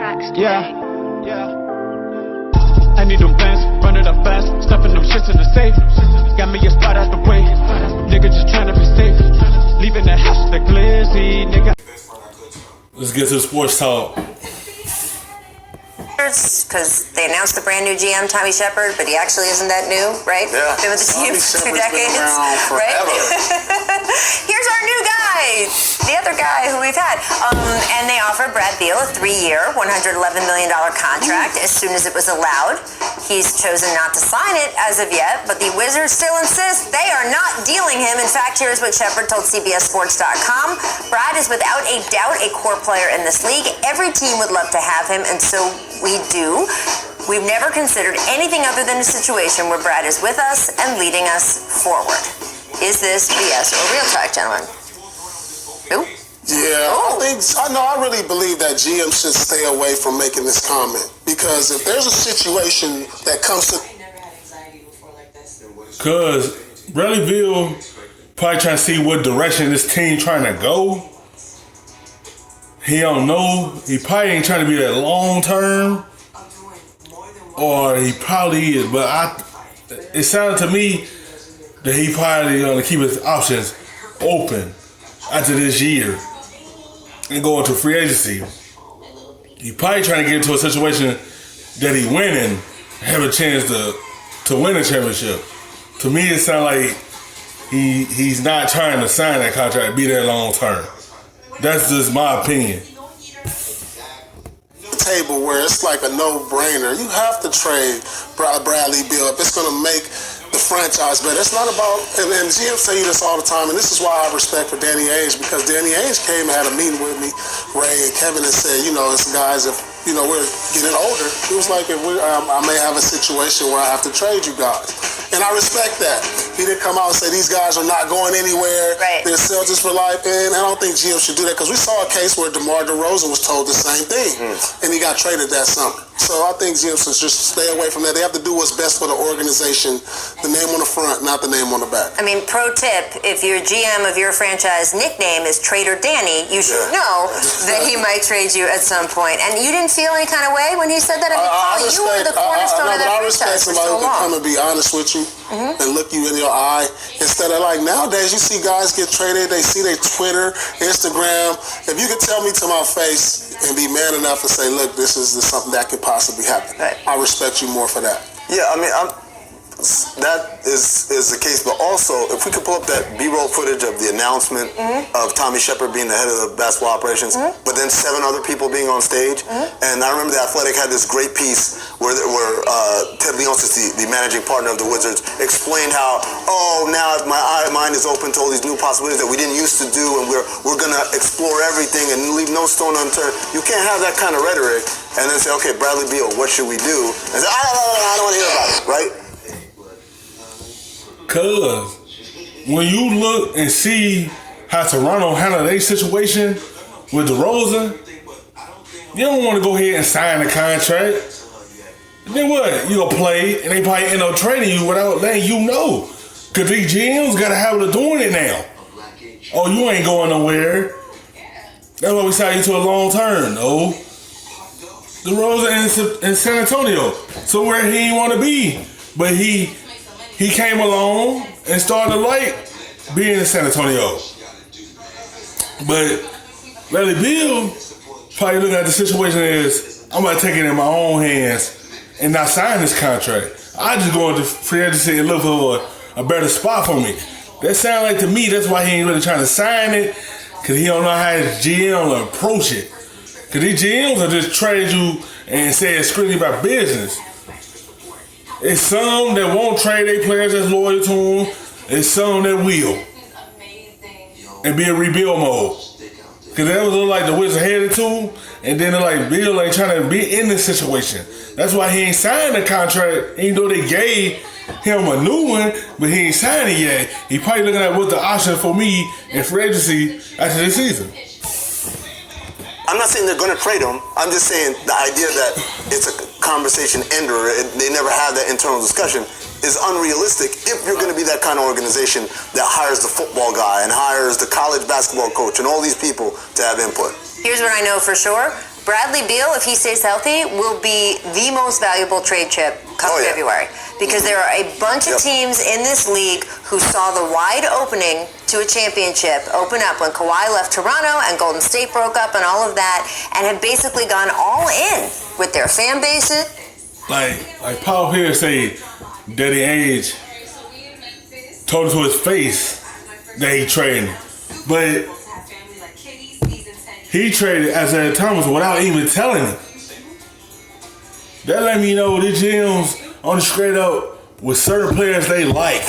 tracks today. Yeah. I need them bands, run it up fast, stuffing them shits in the safe. Got me a spot out the way, nigga just trying to be safe. Leaving the house with the glizzy, nigga. Let's get to the sports talk. Because they announced the brand new GM, Tommy Shepard, but he actually isn't that new, right? Yeah. Been with the team for 2 decades, right? Here's our new guy, the other guy who we've had. And they offered Brad Beal a 3-year, $111 million contract as soon as it was allowed. He's chosen not to sign it as of yet, but the Wizards still insist they are not dealing him. In fact, here's what Shepard told CBSSports.com. Brad is without a doubt a core player in this league. Every team would love to have him, and so we do. We've never considered anything other than a situation where Brad is with us and leading us forward. Is this BS or real talk, gentlemen? Who? Yeah, I really believe that GM should stay away from making this comment, because if there's a situation that comes to... Because Bradley Beal probably trying to see what direction this team trying to go. He don't know. He probably ain't trying to be that long term, or he probably is. But it sounded to me that he probably gonna keep his options open after this year and go into free agency. He probably trying to get into a situation that he winning, have a chance to win a championship. To me, it sounds like he's not trying to sign that contract, be there long term. That's just my opinion. Table where it's like a no-brainer. You have to trade Bradley Beal if it's going to make the franchise better. It's not about, and GM say this all the time, and this is why I have respect for Danny Ainge, because Danny Ainge came and had a meeting with me, Ray and Kevin, and said, it's guys, if we're getting older, it was like, I may have a situation where I have to trade you guys. And I respect that. He didn't come out and say these guys are not going anywhere. Right. They're Celtics for life. And I don't think GM should do that, because we saw a case where DeMar DeRozan was told the same thing. And he got traded that summer. So I think GM should just stay away from that. They have to do what's best for the organization. The name on the front, not the name on the back. I mean, pro tip, if your GM of your franchise nickname is Trader Danny, you should know that he might trade you at some point. And you didn't feel any kind of way when he said that? I mean, you were the cornerstone of that franchise for so long. I respect somebody who can come and be honest with you and look you in your eye, instead of like nowadays you see guys get traded, they see their Twitter, Instagram. If you could tell me to my face and be man enough to say, look, this is something that could possibly happen, I respect you more for that. Yeah, I mean, that is the case, but also if we could pull up that B-roll footage of the announcement of Tommy Shepard being the head of the basketball operations, but then 7 other people being on stage, and I remember The Athletic had this great piece where Ted Leonsis, the managing partner of the Wizards, explained how, now my mind is open to all these new possibilities that we didn't used to do, and we're gonna explore everything and leave no stone unturned. You can't have that kind of rhetoric and then say, okay, Bradley Beal, what should we do? And say, I don't want to hear about it, right? Cause when you look and see how Toronto handled their situation with DeRozan, you don't want to go ahead and sign the contract. And then what? You gonna play, and they probably end up trading you without letting you know. Cause these GMs got a habit of doing it now. Oh, you ain't going nowhere. That's why we signed you to a long term. No, DeRozan in San Antonio, so where he ain't want to be, but he came along and started to like being in San Antonio. But Bradley Beal probably looking at the situation as, I'm going to take it in my own hands and not sign this contract. I just go into free agency and look for a better spot for me. That sounds like to me, that's why he ain't really trying to sign it, because he don't know how his GM will approach it. Because these GMs will just trade you and say it's strictly about business. It's some that won't trade their players that's loyal to them. It's some that will. And be in rebuild mode. Because that was like the Wizards headed to, and then they're like, Bill ain't trying to be in this situation. That's why he ain't signed the contract, even though they gave him a new one, but he ain't signed it yet. He probably looking at what's the option for me in free agency after this season. I'm not saying they're going to trade him. I'm just saying the idea that it's a conversation ender, they never have that internal discussion, is unrealistic if you're going to be that kind of organization that hires the football guy and hires the college basketball coach and all these people to have input. Here's what I know for sure. Bradley Beal, if he stays healthy, will be the most valuable trade chip come February. Because there are a bunch of teams in this league who saw the wide opening to a championship open up when Kawhi left Toronto and Golden State broke up and all of that, and have basically gone all in with their fan bases. Like Paul Pierce say, Daddy Ainge told him to his face that he traded, but he traded Isaiah Thomas without even telling him. That let me know the GMs on the straight up with certain players they like,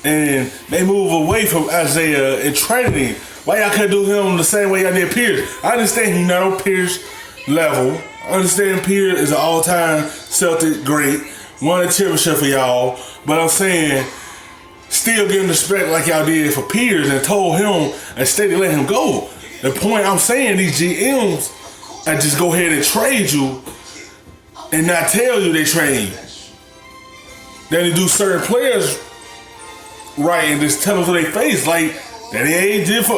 and they move away from Isaiah and traded him. Why y'all couldn't do him the same way y'all did Pierce? I understand he's not on Pierce level. I understand Pierce is an all-time Celtic great, won a championship for y'all, but I'm saying still give him respect like y'all did for Pierce and told him and steady let him go. The point I'm saying, these GMs that just go ahead and trade you and not tell you they trade you. Then they do certain players right and just tell them to their face, like Danny Ainge did for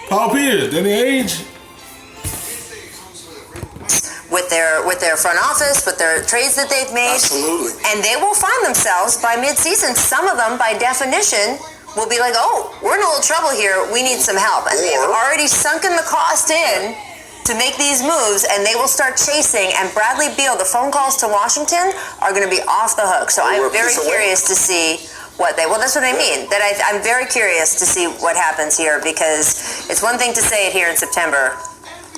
Paul Pierce. Danny Ainge. With their front office, with their trades that they've made. Absolutely. And they will find themselves by mid-season. Some of them, by definition, will be like, oh, we're in a little trouble here. We need some help. And they've already sunken the cost in to make these moves, and they will start chasing. And Bradley Beal, the phone calls to Washington are going to be off the hook. So I'm very curious to see what they... Well, that's what I mean. That I'm very curious to see what happens here, because it's one thing to say it here in September.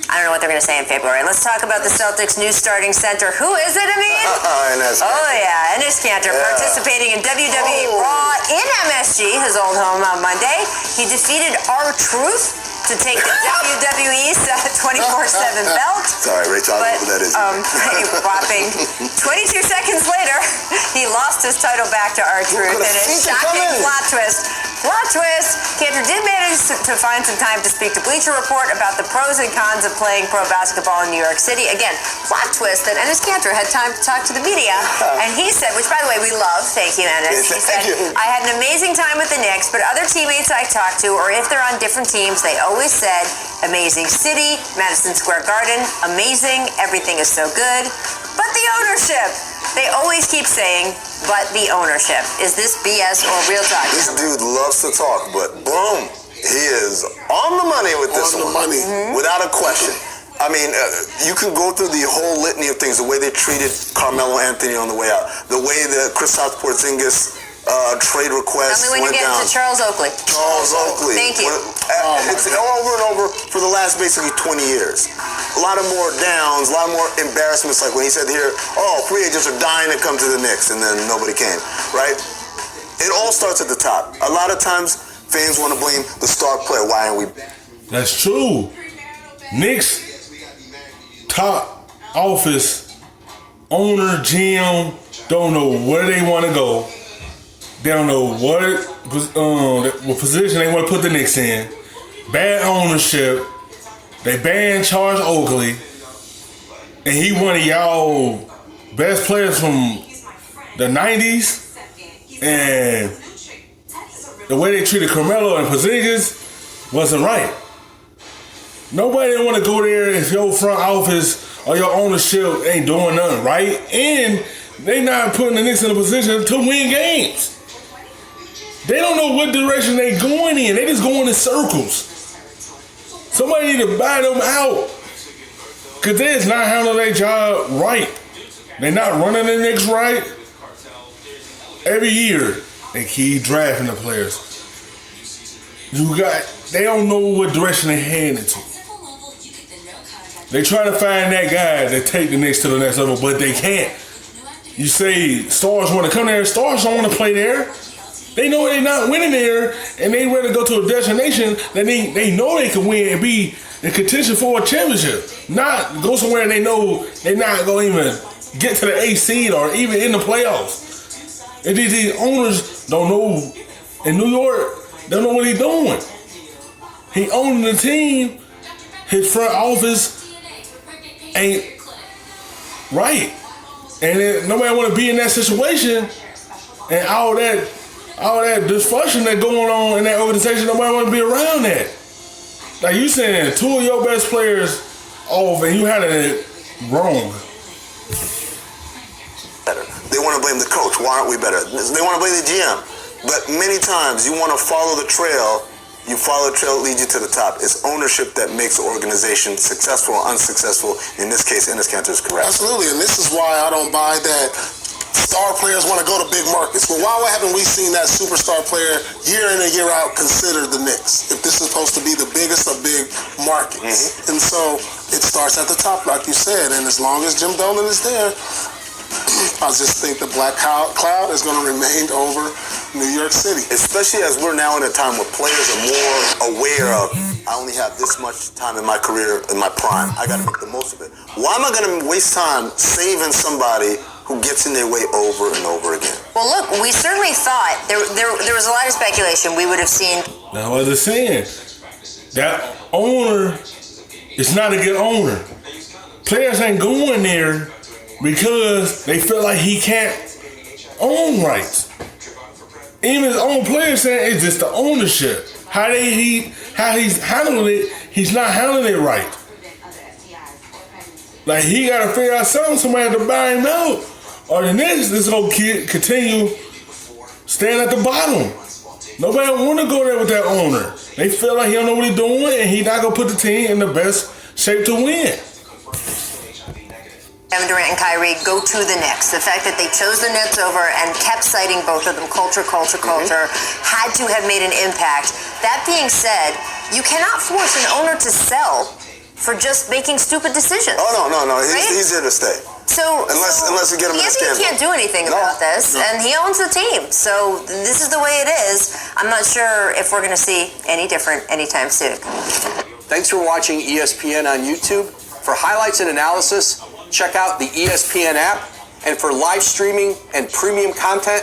I don't know what they're going to say in February. Let's talk about the Celtics' new starting center. Who is it, Amin? Oh, yeah, Enes Kanter, participating in WWE Raw in MSG, his old home, on Monday. He defeated R-Truth to take the WWE's 24/7 belt. Sorry, Rachel, I don't know who that is. A whopping 22 seconds later, he lost his title back to R-Truth in a shocking plot twist. Plot twist! Kanter did manage to find some time to speak to Bleacher Report about the pros and cons of playing pro basketball in New York City. Again, plot twist that Enes Kanter had time to talk to the media, and he said, which by the way we love, thank you, Enes. He said, I had an amazing time with the Knicks, but other teammates I talked to, or if they're on different teams, they always said, amazing city, Madison Square Garden, amazing, everything is so good, but the ownership. They always keep saying, but the ownership. Is this BS or real talk? This dude loves to talk, but boom, he is on the money with this one. Without a question. I mean, you can go through the whole litany of things, the way they treated Carmelo Anthony on the way out, the way that Kristaps Porzingis trade request Tell me when went you get down. to Charles Oakley. Charles Oakley. Thank you. It's over and over for the last basically 20 years. A lot of more downs, a lot more embarrassments, like when he said here, oh, free agents are dying to come to the Knicks, and then nobody came, right? It all starts at the top. A lot of times, fans want to blame the star player. Why aren't we? That's true. Knicks top office owner, GM, don't know where they want to go. They don't know what position they want to put the Knicks in. Bad ownership. They banned Charles Oakley, and he one of y'all best players from the 90s. And the way they treated Carmelo and Porzingis wasn't right. Nobody want to go there if your front office or your ownership ain't doing nothing right, and they not putting the Knicks in a position to win games. They don't know what direction they going in. They just going in circles. Somebody need to buy them out, because they is not handling their job right. They're not running the Knicks right. Every year, they keep drafting the players. They don't know what direction they heading into. They try to find that guy that take the Knicks to the next level, but they can't. You say stars want to come there. Stars don't want to play there. They know they're not winning there, and they rather go to a destination that they know they can win and be in contention for a championship. Not go somewhere and they know they're not going to even get to the 8th seed or even in the playoffs. And these owners don't know, in New York, don't know what he's doing. He owning the team, his front office ain't right. And then nobody want to be in that situation, and all that dysfunction that going on in that organization, nobody want to be around that. Like you saying, two of your best players off, and you had it wrong. Better. They want to blame the coach. Why aren't we better? They want to blame the GM. But many times you want to follow the trail. You follow the trail that leads you to the top. It's ownership that makes the organization successful or unsuccessful. In this case, Enes Kanter is correct. Absolutely, and this is why I don't buy that star players want to go to big markets. Well, why haven't we seen that superstar player year in and year out consider the Knicks if this is supposed to be the biggest of big markets? And so it starts at the top, like you said, and as long as Jim Dolan is there, I just think the black cloud is going to remain over New York City. Especially as we're now in a time where players are more aware of, I only have this much time in my career, in my prime. I got to make the most of it. Why am I going to waste time saving somebody who gets in their way over and over again? Well, look, we certainly thought there was a lot of speculation we would have seen. Now, what they're saying, that owner is not a good owner. Players ain't going there because they feel like he can't own rights. Even his own players saying it's just the ownership. How he's handling it, he's not handling it right. Like he gotta figure out something, somebody have to buy him out. Or the next, this whole kid continue staying at the bottom. Nobody wanna go there with that owner. They feel like he don't know what he's doing and he not gonna put the team in the best shape to win. Kevin Durant and Kyrie go to the Knicks. The fact that they chose the Nets over and kept citing both of them, culture, had to have made an impact. That being said, you cannot force an owner to sell for just making stupid decisions. Oh, no. Right? He's here to stay. So unless you get him in a scandal. He can't do anything about this, and he owns the team. So this is the way it is. I'm not sure if we're going to see any different anytime soon. Thanks for watching ESPN on YouTube. For highlights and analysis, check out the ESPN app, and for live streaming and premium content,